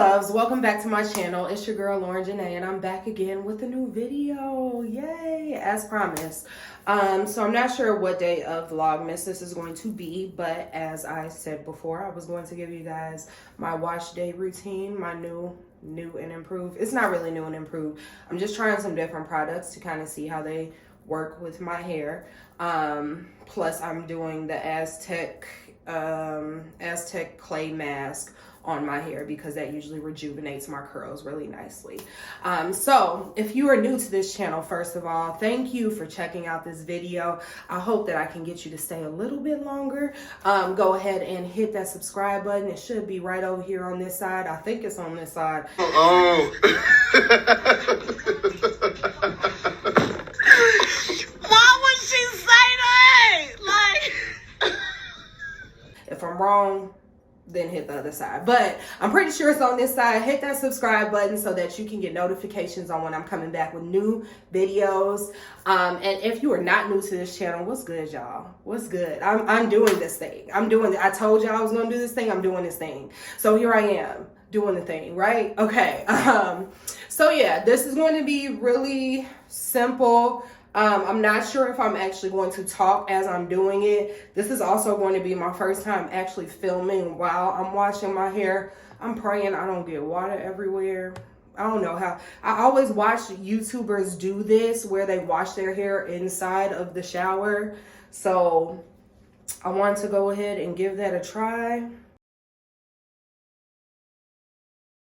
loves, welcome back to my channel. It's your girl Lauren Jenae, and I'm back again with a new video. Yay, as promised. So I'm not sure what day of Vlogmas this is going to be, but as I said before, I was going to give you guys my wash day routine, my new and improved. It's not really new and improved. I'm just trying some different products to kind of see how they work with my hair. Plus I'm doing the Aztec clay mask on my hair because that usually rejuvenates my curls really nicely. So if you are new to this channel, first of all, thank you for checking out this video. I hope that I can get you to stay a little bit longer. Go ahead and hit that subscribe button. It should be right over here on this side. I think it's on this side. Oh. Why would she say that? Like, if I'm wrong, then hit the other side, but I'm pretty sure it's on this side. Hit that subscribe button so that you can get notifications on when I'm coming back with new videos. And if you are not new to this channel, what's good, y'all? What's good? I'm doing this thing. I told y'all I was gonna do this thing. I'm doing this thing. So here I am doing the thing, right? Okay. So yeah, this is going to be really simple. I'm not sure if I'm actually going to talk as I'm doing it. This is also going to be my first time actually filming while I'm washing my hair. I'm praying I don't get water everywhere. I don't know how. I always watch YouTubers do this where they wash their hair inside of the shower. So I want to go ahead and give that a try.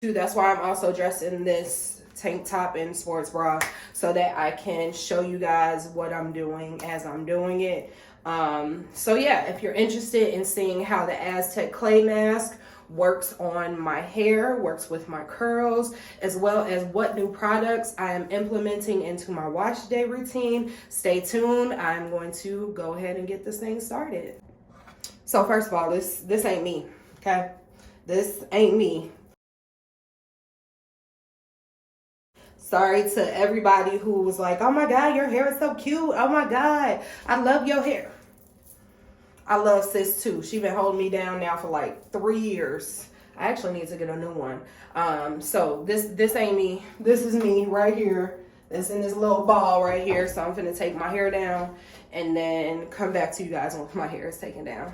That's why I'm also dressed in this tank top and sports bra so that I can show you guys what I'm doing as I'm doing it. So yeah, if you're interested in seeing how the Aztec clay mask works on my hair, works with my curls, as well as what new products I am implementing into my wash day routine, stay tuned. I'm going to go ahead and get this thing started. So first of all, this ain't me, okay? This ain't me. Sorry to everybody who was like, oh my God, your hair is so cute. Oh my God, I love your hair. I love sis too. She's been holding me down now for like 3 years. I actually need to get a new one. So this ain't me. This is me right here. It's in this little ball right here. So I'm finna take my hair down and then come back to you guys once my hair is taken down.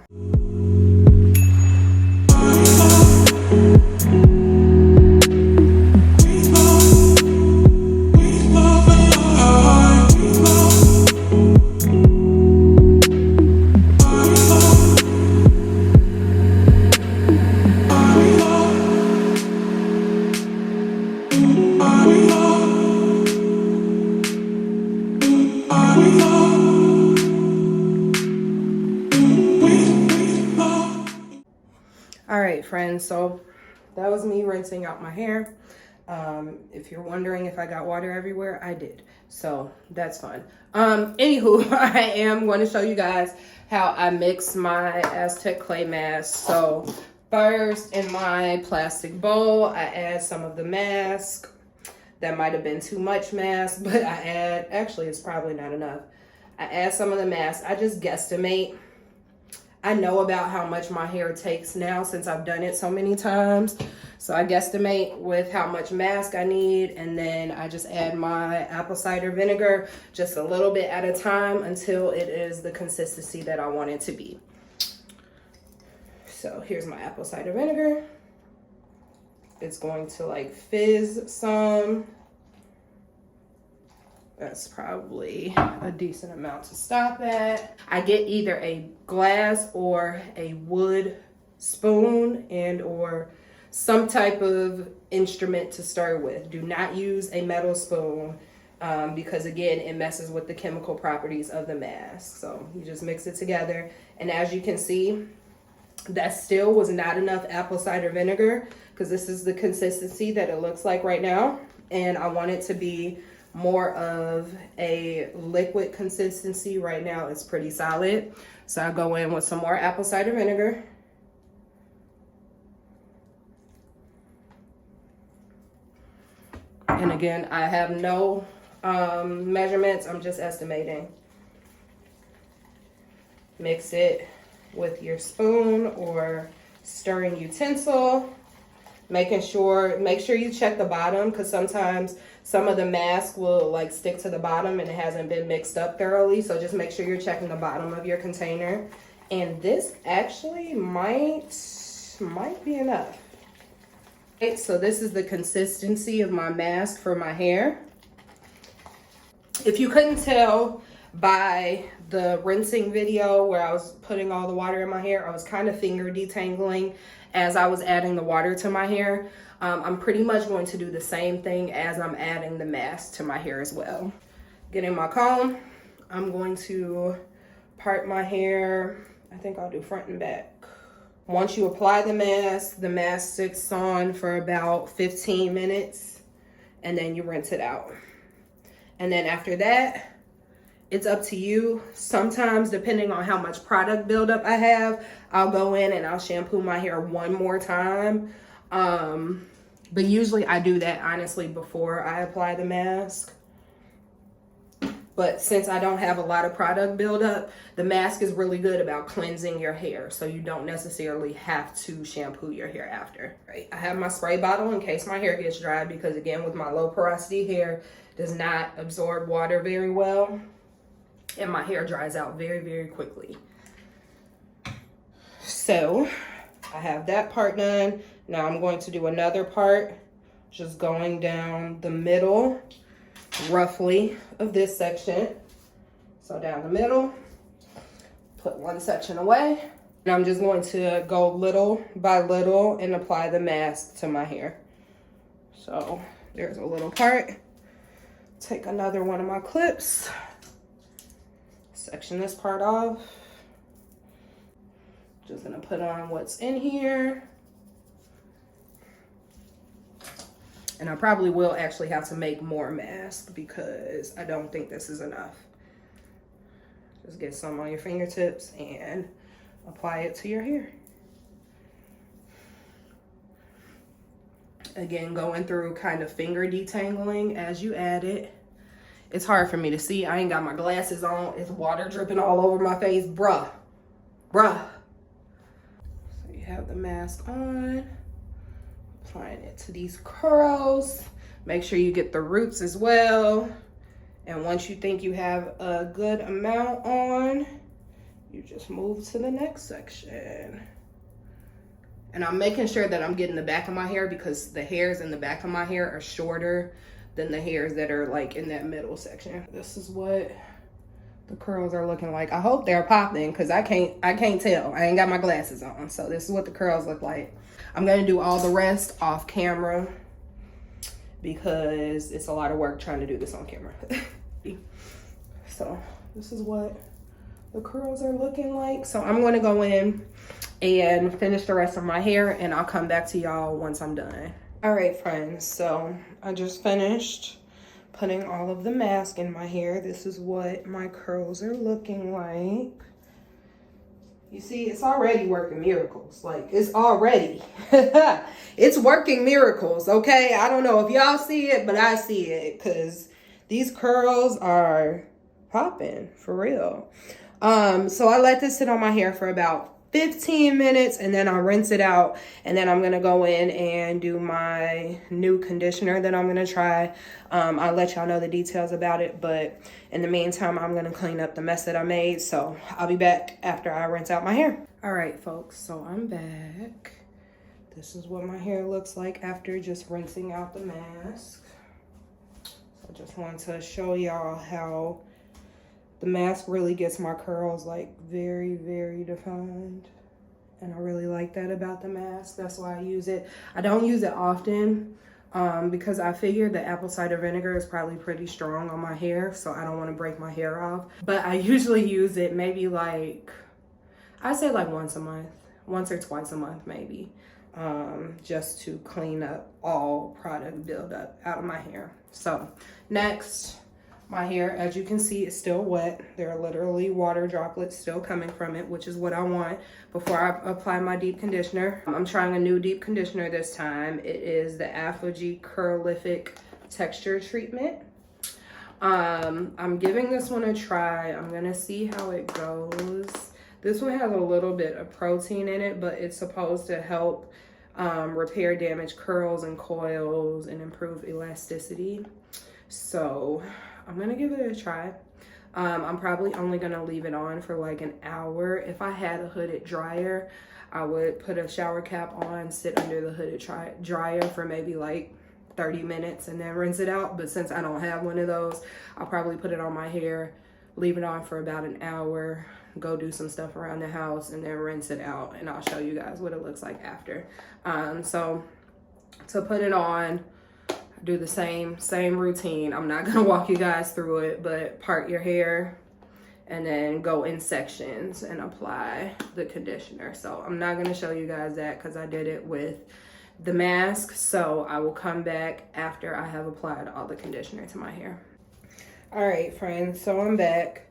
All right, friends, so that was me rinsing out my hair. If you're wondering if I got water everywhere, I did. So that's fun. Anywho, I am going to show you guys how I mix my Aztec clay mask. So first, in my plastic bowl, I add some of the mask. That might have been too much mask, but actually it's probably not enough. I add some of the mask. I just guesstimate. I know about how much my hair takes now since I've done it so many times. So I guesstimate with how much mask I need, and then I just add my apple cider vinegar just a little bit at a time until it is the consistency that I want it to be. So here's my apple cider vinegar. It's going to like fizz some. That's probably a decent amount to stop at. I get either a glass or a wood spoon and or some type of instrument to stir with. Do not use a metal spoon because again, it messes with the chemical properties of the mask. So you just mix it together. And as you can see, that still was not enough apple cider vinegar because this is the consistency that it looks like right now. And I want it to be more of a liquid consistency. Right now it's pretty solid. So I go in with some more apple cider vinegar. And again, I have no measurements. I'm just estimating. Mix it with your spoon or stirring utensil. Make sure you check the bottom, because sometimes some of the mask will like stick to the bottom and it hasn't been mixed up thoroughly. So just make sure you're checking the bottom of your container. And this actually might be enough. Okay, so this is the consistency of my mask for my hair. If you couldn't tell by the rinsing video where I was putting all the water in my hair, I was kind of finger detangling as I was adding the water to my hair. I'm pretty much going to do the same thing as I'm adding the mask to my hair as well. Getting my comb, I'm going to part my hair. I think I'll do front and back. Once you apply the mask sits on for about 15 minutes and then you rinse it out. And then after that, it's up to you. Sometimes, depending on how much product buildup I have, I'll go in and I'll shampoo my hair one more time. But usually I do that honestly before I apply the mask. But since I don't have a lot of product buildup, the mask is really good about cleansing your hair. So you don't necessarily have to shampoo your hair after, right? I have my spray bottle in case my hair gets dry, because again, with my low porosity hair, does not absorb water very well. And my hair dries out very, very quickly. So I have that part done. Now I'm going to do another part, just going down the middle, roughly, of this section. So down the middle, put one section away. And I'm just going to go little by little and apply the mask to my hair. So there's a little part. Take another one of my clips. Section this part off. Just gonna put on what's in here. And I probably will actually have to make more masks because I don't think this is enough. Just get some on your fingertips and apply it to your hair. Again, going through kind of finger detangling as you add it. It's hard for me to see. I ain't got my glasses on. It's water dripping all over my face. Bruh. So you have the mask on. Applying it to these curls. Make sure you get the roots as well. And once you think you have a good amount on, you just move to the next section. And I'm making sure that I'm getting the back of my hair, because the hairs in the back of my hair are shorter than the hairs that are like in that middle section. This is what the curls are looking like. I hope they're popping, because I can't tell. I ain't got my glasses on. So this is what the curls look like. I'm gonna do all the rest off camera because it's a lot of work trying to do this on camera. So this is what the curls are looking like. So I'm gonna go in and finish the rest of my hair, and I'll come back to y'all once I'm done. All right, friends, so I just finished putting all of the mask in my hair. This is what my curls are looking like. You see, it's already working miracles. Like, it's already. It's working miracles, okay? I don't know if y'all see it, but I see it, because these curls are popping, for real. So I let this sit on my hair for about 15 minutes, and then I'll rinse it out, and then I'm gonna go in and do my new conditioner that I'm gonna try. I'll let y'all know the details about it, but in the meantime, I'm gonna clean up the mess that I made. So I'll be back after I rinse out my hair. All right, folks, so I'm back. This is what my hair looks like after just rinsing out the mask. So I just wanted to show y'all how the mask really gets my curls like very, very defined. And I really like that about the mask. That's why I use it. I don't use it often because I figure the apple cider vinegar is probably pretty strong on my hair. So I don't want to break my hair off. But I usually use it maybe like, I say like once a month. Once or twice a month maybe. Just to clean up all product buildup out of my hair. So next, my hair, as you can see, is still wet. There are literally water droplets still coming from it, which is what I want before I apply my deep conditioner. I'm trying a new deep conditioner this time. It is the Afro-G Curlific Texture Treatment. I'm giving this one a try. I'm gonna see how it goes. This one has a little bit of protein in it, but it's supposed to help repair damaged curls and coils, and improve elasticity. So I'm gonna give it a try. I'm probably only gonna leave it on for like an hour. If I had a hooded dryer, I would put a shower cap on, sit under the hooded dryer for maybe like 30 minutes and then rinse it out. But since I don't have one of those, I'll probably put it on my hair, leave it on for about an hour, go do some stuff around the house, and then rinse it out. And I'll show you guys what it looks like after. So to put it on, do the same routine. I'm not gonna walk you guys through it, but part your hair and then go in sections and apply the conditioner. So I'm not gonna show you guys that because I did it with the mask. So I will come back after I have applied all the conditioner to my hair. All right, friends, so I'm back.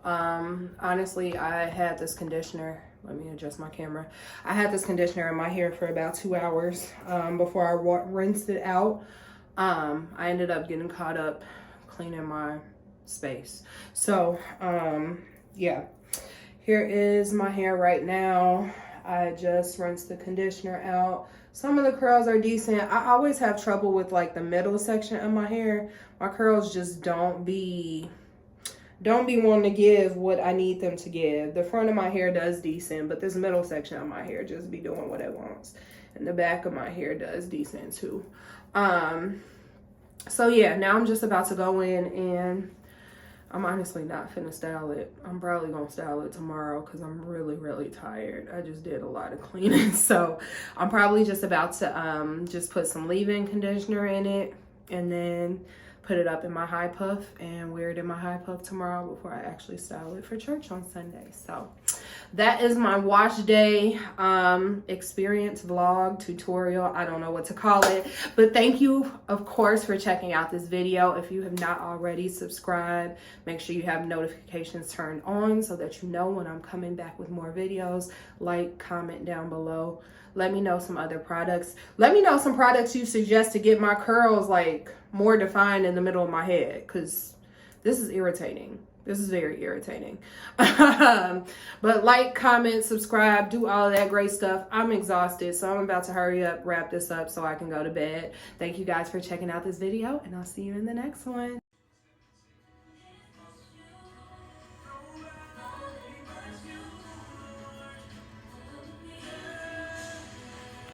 Honestly, I had this conditioner, let me adjust my camera. I had this conditioner in my hair for about 2 hours before I rinsed it out. I ended up getting caught up cleaning my space. So, yeah, here is my hair right now. I just rinsed the conditioner out. Some of the curls are decent. I always have trouble with like the middle section of my hair. My curls just don't be wanting to give what I need them to give. The front of my hair does decent, but this middle section of my hair just be doing what it wants. And the back of my hair does decent too. So yeah, now I'm just about to go in, and I'm honestly not finna style it. I'm probably gonna style it tomorrow because I'm really tired. I just did a lot of cleaning. So I'm probably just about to just put some leave-in conditioner in it and then put it up in my high puff and wear it in my high puff tomorrow before I actually style it for church on Sunday. So that is my wash day experience, vlog, tutorial. I don't know what to call it, but thank you, of course, for checking out this video. If you have not already, subscribe. Make sure you have notifications turned on so that you know when I'm coming back with more videos. Like, comment down below. Let me know some other products. Let me know some products you suggest to get my curls like more defined in the middle of my head, because this is irritating. This is very irritating. But like, comment, subscribe, do all of that great stuff. I'm exhausted, so I'm about to hurry up, wrap this up so I can go to bed. Thank you guys for checking out this video, and I'll see you in the next one.